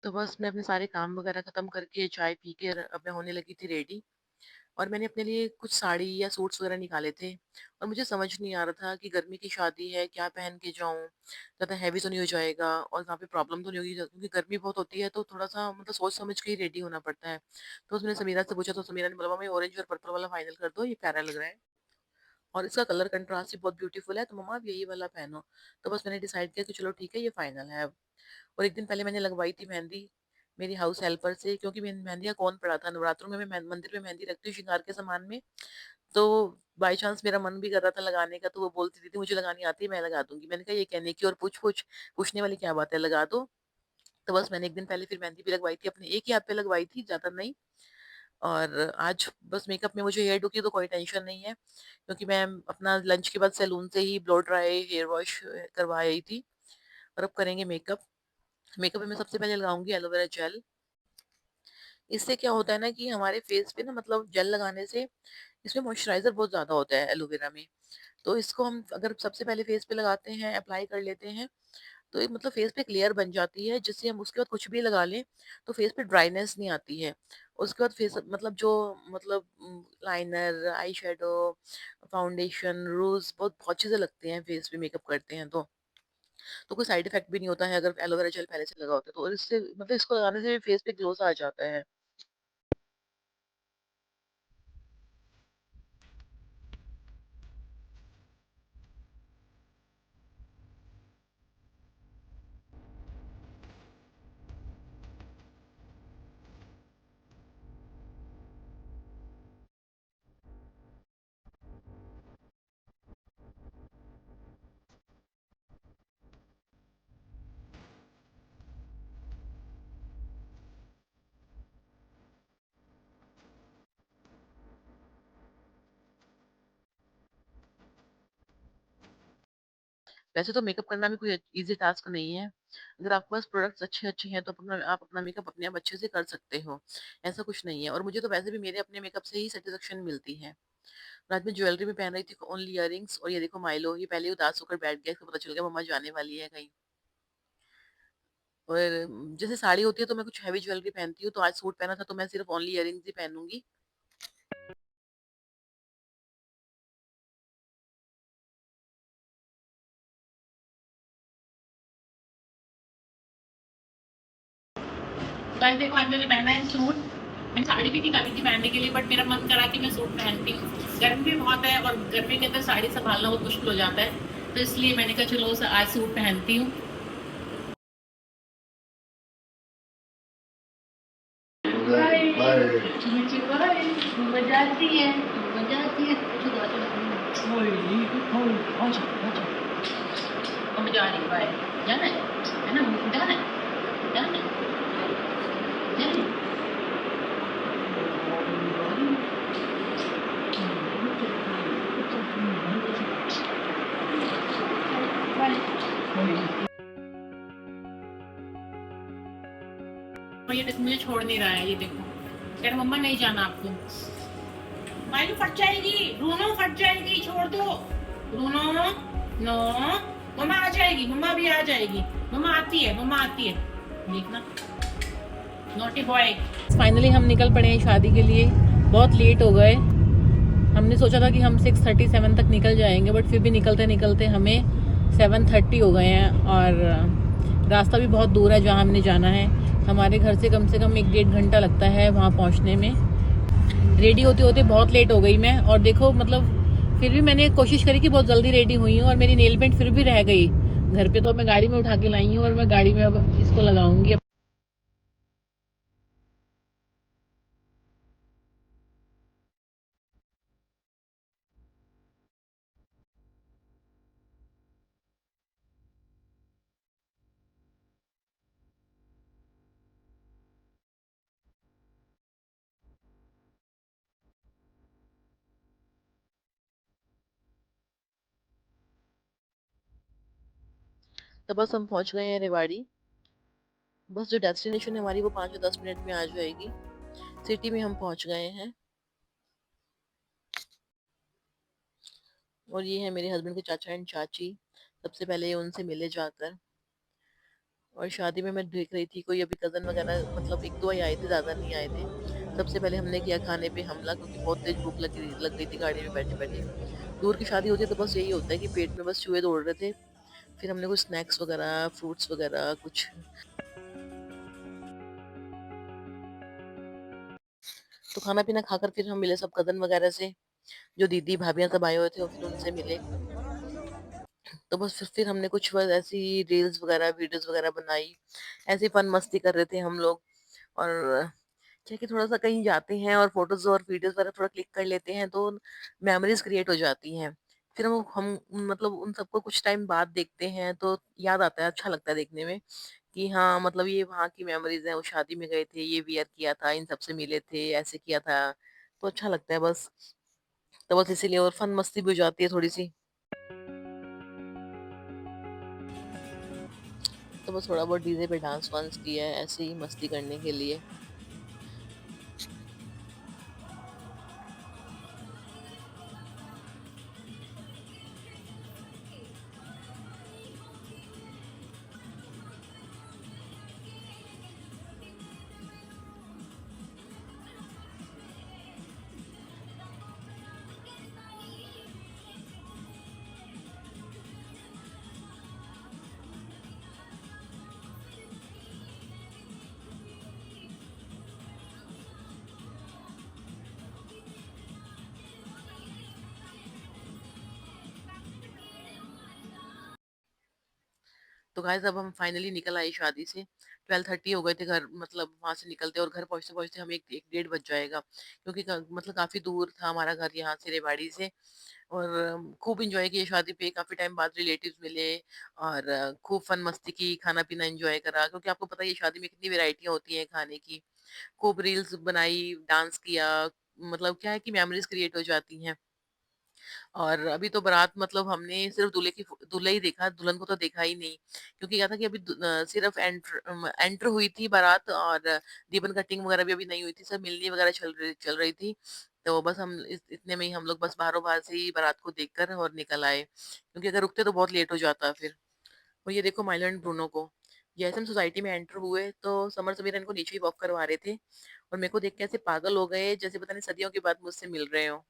तो बस मैं अपने सारे काम वगैरह खत्म करके चाय पी के अब मैं होने लगी थी रेडी। और मैंने अपने लिए कुछ साड़ी या सूट्स वगैरह निकाले थे। और मुझे समझ नहीं आ रहा था कि गर्मी की शादी है, क्या पहन के जाऊं, ज्यादा हैवी तो नहीं हो जाएगा और वहाँ पे प्रॉब्लम तो नहीं होगी, क्योंकि गर्मी बहुत होती है तो थोड़ा सा मतलब सोच समझ के ही रेडी होना पड़ता है। तो उसने समीरा से पूछा तो समीरा ने बोला, मम्मी ऑरेंज और पर्पल वाला फाइनल कर दो, ये प्यारा लग रहा है और इसका कलर कंट्रास्ट भी बहुत ब्यूटीफुल है, तो मम्मा आप यही वाला पहनो। तो बस मैंने डिसाइड किया कि चलो ठीक है, ये फाइनल है अब। और एक दिन पहले मैंने लगवाई थी मेहंदी मेरी हाउस हेल्पर से, क्योंकि मेहंदी का कौन पड़ा था। नवरात्रों में मैं मंदिर में मेहंदी रखती हूँ श्रृंगार के सामान में। तो बाई चांस मेरा मन भी कर रहा था लगाने का, तो वो बोलती थी मुझे लगानी आती है, मैं लगा दूंगी। मैंने कहा ये कहने की और पूछ पूछ पूछने वाली क्या बात है, लगा दो। तो बस मैंने एक दिन पहले फिर मेहंदी भी लगवाई थी, अपने एक ही हाथ पे लगवाई थी, ज्यादा नहीं। और आज बस मेकअप में मुझे हेयर डू की तो कोई टेंशन नहीं है, क्योंकि मैं अपना लंच के बाद सैलून से ही ब्लो ड्राई हेयर वॉश करवा आई थी। और अब करेंगे मेकअप। मेकअप में मैं सबसे पहले लगाऊंगी एलोवेरा जेल। इससे क्या होता है ना कि हमारे फेस पे ना, मतलब जेल लगाने से इसमें मॉइस्चराइजर बहुत ज्यादा होता है एलोवेरा में। तो इसको हम अगर सबसे पहले फेस पे लगाते हैं, अप्लाई कर लेते हैं, तो ये मतलब फेस पे एक लेयर बन जाती है, जिससे हम उसके बाद कुछ भी लगा लें तो फेस पे ड्राइनेस नहीं आती है। उसके बाद फेस मतलब जो मतलब लाइनर, आई शेडो, फाउंडेशन, रूज, बहुत बहुत चीजें लगती हैं फेस पे मेकअप करते हैं तो कोई साइड इफेक्ट भी नहीं होता है अगर एलोवेरा जेल पहले से लगा होता है तो। और इससे मतलब इसको लगाने से फेस पे ग्लो सा आ जाता है। वैसे तो मेकअप करना भी कोई इजी टास्क नहीं है। अगर आपके पास प्रोडक्ट्स अच्छे अच्छे हैं तो आप अपना मेकअप अपने आप अच्छे से कर सकते हो। ऐसा कुछ नहीं है। और मुझे तो वैसे भी मेरे अपने मेकअप से ही सेटिस्फेक्शन मिलती है। रात में ज्वेलरी भी पहन रही थी, ओनली इयररिंग्स। और ये देखो माइलो, ये पहले ही उदास होकर बैठ गया, इसको पता चल गया मम्मा जाने वाली है कहीं। और जैसे साड़ी होती है तो मैं कुछ हैवी ज्वेलरी पहनती हूँ, तो आज सूट पहना था तो मैं सिर्फ ओनली इयररिंग्स ही पहनूंगी। गाइस देखो, आज मैंने पहना है सूट। मैं साड़ी भी निकाली थी पहनने के लिए, बट मेरा मन करा कि मैं सूट पहनती हूँ। गर्मी भी बहुत है और गर्मी के अंदर साड़ी संभालना बहुत मुश्किल हो जाता है, तो इसलिए मैंने कहा चलो आज सूट पहनती हूँ। Bye bye. बाय। मजा आती है, मजा आती है। ओए, ओए, आजा आजा। अब जा रही, बाय। जाना है ना, जाना है, जाना है, जाना है। और ये देखो मुझे छोड़ नहीं रहा है, ये देखो कह रहा मम्मा नहीं जाना आपको। माइनू फट जाएगी, रूनो फट जाएगी, छोड़ दो। रूनो, नो। मम्मा आ जाएगी, मम्मा भी आ जाएगी। मम्मा आती है, मम्मा आती है, देखना। Naughty boy. फाइनली हम निकल पड़े हैं शादी के लिए। बहुत लेट हो गए। हमने सोचा था कि हम 6:37 तक निकल जाएंगे, बट फिर भी निकलते निकलते हमें 7:30 हो गए हैं। और रास्ता भी बहुत दूर है जहाँ हमने जाना है। हमारे घर से कम 1-1.5 घंटा लगता है वहाँ पहुँचने में। रेडी होते होते बहुत लेट हो गई मैं। और देखो मतलब फिर भी मैंने कोशिश करी कि बहुत जल्दी रेडी हुई हूँ, और मेरी नेल पेंट फिर भी रह गई घर पे, तो मैं गाड़ी में उठा के लाई हूँ और मैं गाड़ी में अब इसको लगाऊंगी। तो बस हम पहुंच गए हैं रेवाड़ी। बस जो डेस्टिनेशन है हमारी वो 5 या 10 मिनट में आ जाएगी। सिटी में हम पहुंच गए हैं। और ये है मेरे हस्बैंड के चाचा एंड चाची। सबसे पहले उनसे मिले जाकर। और शादी में मैं देख रही थी कोई अभी कज़न वगैरह मतलब 1-2 ही आए थे, ज़्यादा नहीं आए थे। सबसे पहले हमने किया खाने पे हमला क्योंकि बहुत तेज़ भूख लग गई थी गाड़ी में बैठे-बैठे। दूर की शादी होती है तो बस यही होता है कि पेट में बस चूहे दौड़ रहे थे। फिर हमने कुछ स्नैक्स वगैरह, फ्रूट्स वगैरह कुछ तो खाना-पीना खाकर फिर हम मिले सब कज़न वगैरह से, जो दीदी, भाभियाँ सब आए हुए थे और फिर उनसे मिले। तो बस फिर हमने कुछ बस ऐसी रील्स वगैरह, वीडियोज़ वगैरह बनाई। ऐसे ही फन मस्ती कर रहे थे हम लोग और क्या है कि थोड़ा-सा कहीं जाते हैं और फ़ोटोज़ और वीडियोज़ वगैरह थोड़ा क्लिक कर लेते हैं तो मेमोरीज़ क्रिएट हो जाती हैं। फिर हम मतलब उन सबको कुछ टाइम बाद देखते हैं तो याद आता है, अच्छा लगता है देखने में कि हाँ, मतलब ये वहाँ की मेमोरीज़ हैं, वो शादी में गए थे, ये वियर किया था, इन सबसे मिले थे, ऐसे किया था। तो अच्छा लगता है बस। तो बस इसीलिए और फन मस्ती भी हो जाती है थोड़ी-सी। तो बस थोड़ा बहुत डीजे पे डांस वांस किया है ऐसे ही मस्ती करने के लिए। तो गाइस अब हम फाइनली निकल आए शादी से 12:30 हो गए थे घर मतलब वहां से निकलते और घर पहुंचते पहुंचते हमें एक एक डेढ़ बज जाएगा क्योंकि मतलब काफी दूर था हमारा घर यहाँ से रेवाड़ी से और खूब इंजॉय किए शादी पे काफी टाइम बाद रिलेटिव्स मिले और खूब फन मस्ती की खाना पीना एंजॉय करा क्योंकि आपको पता ही है शादी में कितनी वैरायटियां होती हैं खाने की खूब रील्स बनाई डांस किया मतलब क्या है कि मेमोरीज क्रिएट हो जाती हैं और अभी तो बारात मतलब हमने सिर्फ दूल्हे ही देखा, दुल्हन को तो देखा ही नहीं। क्योंकि क्या था कि अभी सिर्फ एंटर हुई थी बारात और रिबन कटिंग वगैरह भी अभी नहीं हुई थी, सब मिलनी वगैरह चल रही थी। तो बस हम इतने में ही हम लोग बस बाहरों-बाहर से ही बारात को देखकर और निकल आए। क्योंकि अगर रुकते तो बहुत लेट हो जाता फिर। और ये देखो माइलो एंड ब्रूनो को। जैसे हम सोसाइटी में एंटर हुए तो समर समीर इनको नीचे ही वॉक करवा रहे थे और मेरे को देख के ऐसे पागल हो गए जैसे पता नहीं सदियों के बाद मुझसे मिल रहे हों।